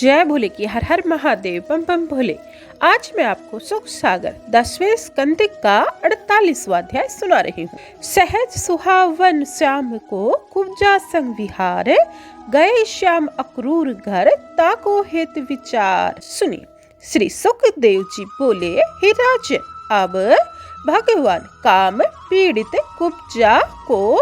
जय भोले की हर हर महादेव बम बम भोले। आज मैं आपको सुख सागर 10वें स्कंद का 48वां अध्याय सुना रही हूँ। सहज सुहावन श्याम को कुब्जा संग विहार, गए श्याम अक्रूर घर ताको हित विचार। सुनिए। श्री सुखदेव जी बोले, हे राजन, अब भगवान काम पीड़ित कुब्जा को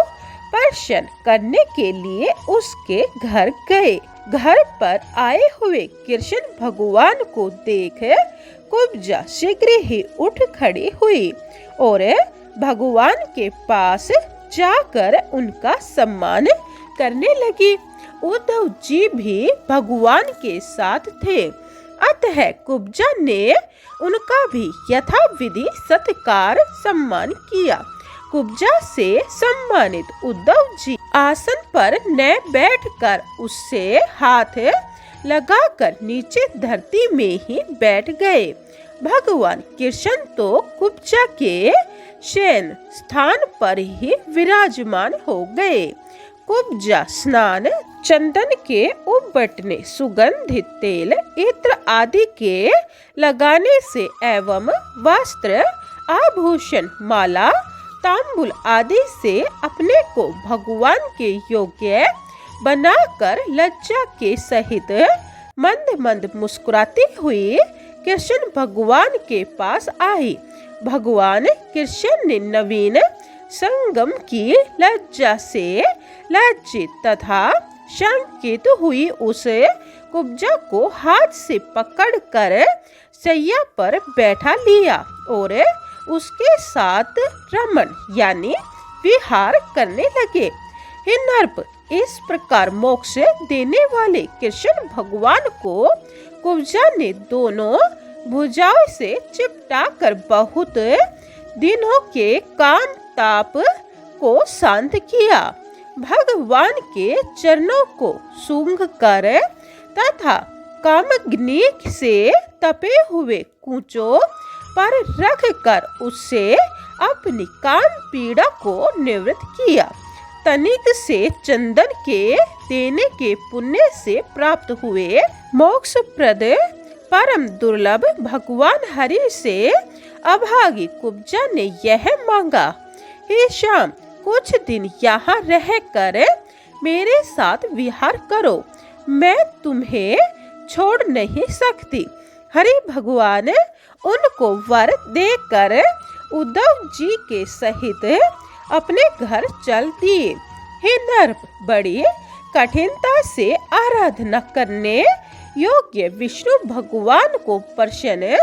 प्रसन्न करने के लिए उसके घर गए। घर पर आए हुए कृष्ण भगवान को देख कुब्जा शीघ्र ही उठ खड़ी हुई और भगवान के पास जाकर उनका सम्मान करने लगी। उद्धव जी भी भगवान के साथ थे, अतः कुब्जा ने उनका भी यथाविधि सत्कार सम्मान किया। कुब्जा से सम्मानित उद्धव जी आसन पर न बैठकर उससे हाथ लगाकर नीचे धरती में ही बैठ गए। भगवान कृष्ण तो कुब्जा के शयन स्थान पर ही विराजमान हो गए। कुब्जा स्नान, चंदन के उबटने, सुगंधित तेल, इत्र आदि के लगाने से एवं वस्त्र, आभूषण, माला, तांबुल आदि से अपने को भगवान के योग्य बनाकर लज्जा के सहित मंद मंद मुस्कुराती हुई कृष्ण भगवान के पास आई। भगवान कृष्ण ने नवीन संगम की लज्जा से लज्जित तथा शंकित हुई उस कुब्जा को हाथ से पकड़कर सैया पर बैठा लिया और उसके साथ रमन यानी विहार करने लगे। हे नर्प, इस प्रकार मोक्ष देने वाले कृष्ण भगवान को कुब्जा ने दोनों भुजाओं से चिपटा कर बहुत दिनों के काम ताप को शांत किया। भगवान के चरणों को सूंघ कर तथा कामग्नि से तपे हुए कूचों पर रख कर उससे अपनी काम पीड़ा को निवृत्त किया। तनिक से चंदन के देने के पुण्य से प्राप्त हुए मोक्ष प्रद परम दुर्लभ भगवान हरि से अभागी कुब्जा ने यह मांगा, हे श्याम, कुछ दिन यहाँ रह कर मेरे साथ विहार करो, मैं तुम्हें छोड़ नहीं सकती। हरि भगवान उनको वर देकर उद्धव जी के सहित अपने घर चल दिए। हे नर्प, बड़ी कठिनता से आराधना करने योग्य विष्णु भगवान को प्रसन्न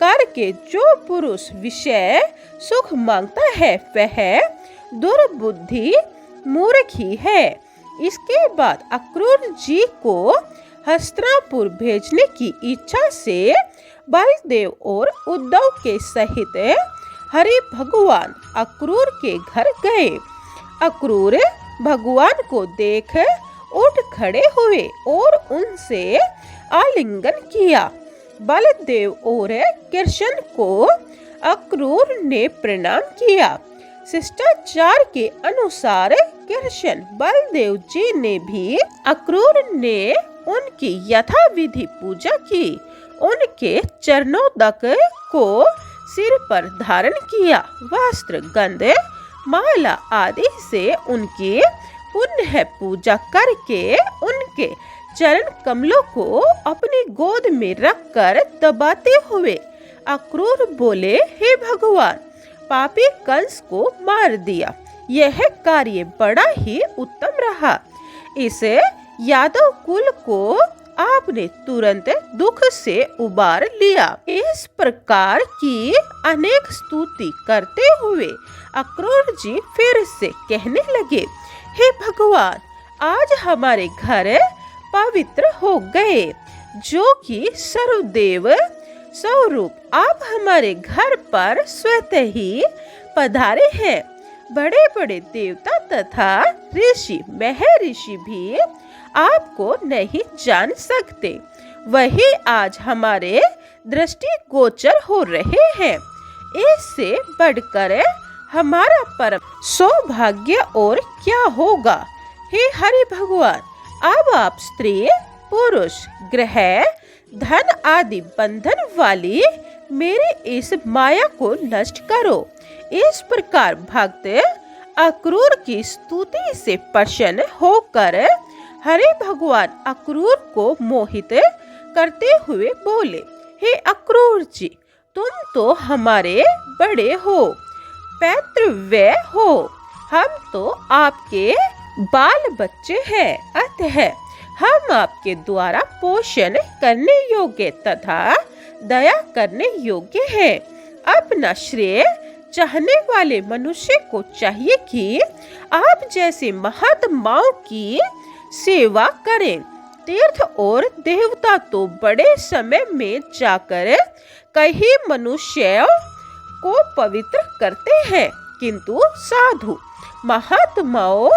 करके जो पुरुष विषय सुख मांगता है वह दुर्बुद्धि मूर्ख ही है। इसके बाद अक्रूर जी को हस्तिनापुर भेजने की इच्छा से बलदेव और उद्धव के सहित हरि भगवान अक्रूर के घर गए। अक्रूर भगवान को देख उठ खड़े हुए और उनसे आलिंगन किया। बलदेव और कृष्ण को अक्रूर ने प्रणाम किया। शिष्टाचार के अनुसार कृष्ण बलदेव जी ने भी अक्रूर ने उनकी यथाविधि पूजा की। उनके चरणोदक को सिर पर धारण किया। वस्त्र, गंध, माला आदि से उनकी पुण्य पूजा करके उनके चरण कमलों को अपनी गोद में रखकर दबाते हुए अक्रूर बोले, हे भगवान, पापी कंस को मार दिया। यह कार्य बड़ा ही उत्तम रहा। इस यादव कुल को आपने तुरंत दुख से उबार लिया। इस प्रकार की अनेक स्तुति करते हुए अक्रूर जी फिर से कहने लगे, हे भगवान, आज हमारे घर पवित्र हो गए, जो कि सर्वदेव स्वरूप आप हमारे घर पर स्वतः ही पधारे हैं। बड़े बड़े देवता तथा ऋषि महर्षि भी आपको नहीं जान सकते, वही आज हमारे दृष्टि गोचर हो रहे हैं। इससे बढ़कर हमारा परम सौभाग्य और क्या होगा। हे हरि भगवान, अब आप स्त्री पुरुष, ग्रह, धन आदि बंधन वाली मेरी इस माया को नष्ट करो। इस प्रकार भक्त अक्रूर की स्तुति से प्रसन्न होकर हरि भगवान अक्रूर को मोहित करते हुए बोले, हे अक्रूर जी, तुम तो हमारे बड़े हो, पैतृव्य हो, हम तो आपके बाल बच्चे हैं, अतः हम आपके द्वारा पोषण करने योग्य तथा दया करने योग्य हैं। अपना श्रेय चाहने वाले मनुष्य को चाहिए कि आप जैसे महात्माओं की सेवा करें। तीर्थ और देवता तो बड़े समय में जाकर कई मनुष्यों को पवित्र करते हैं, किंतु साधु महात्माओं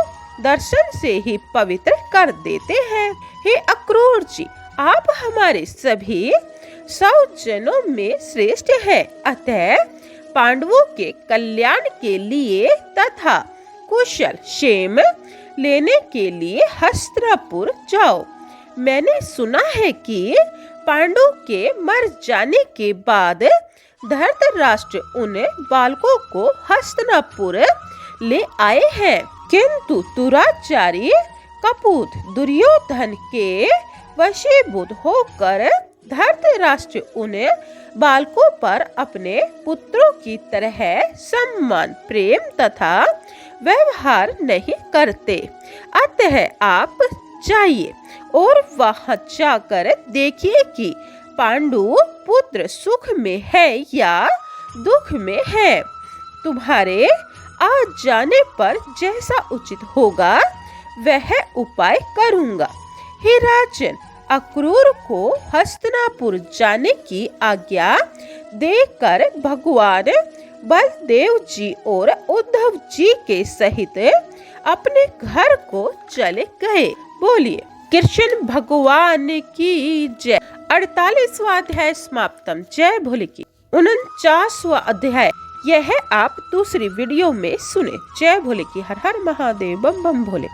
दर्शन से ही पवित्र कर देते हैं। हे अक्रूर जी, आप हमारे सभी 100 जनों में श्रेष्ठ हैं, अतः पांडवों के कल्याण के लिए तथा कुशल क्षेम लेने के लिए हस्तिनापुर जाओ। मैंने सुना है कि पांडवों के मर जाने के बाद धृतराष्ट्र उन बालकों को हस्तिनापुर ले आए हैं, किंतु दुराचारी कपूत दुर्योधन के वशीभूत होकर धृतराष्ट्र उन बालकों पर अपने पुत्रों की तरह सम्मान, प्रेम तथा व्यवहार नहीं करते। अतः आप जाइए और वहां जाकर देखिए कि पांडु पुत्र सुख में है या दुख में है। तुम्हारे आ जाने पर जैसा उचित होगा वह उपाय करूंगा। हे राजन, अक्रूर को हस्तिनापुर जाने की आज्ञा देकर भगवान बलदेव जी और उद्धव जी के सहित अपने घर को चले गए। बोलिए कृष्ण भगवान की जय। 48वां अध्याय समाप्तम। जय भोले की। 49वां अध्याय यह आप दूसरी वीडियो में सुने। जय भोले की। हर हर महादेव। बम बम भोले।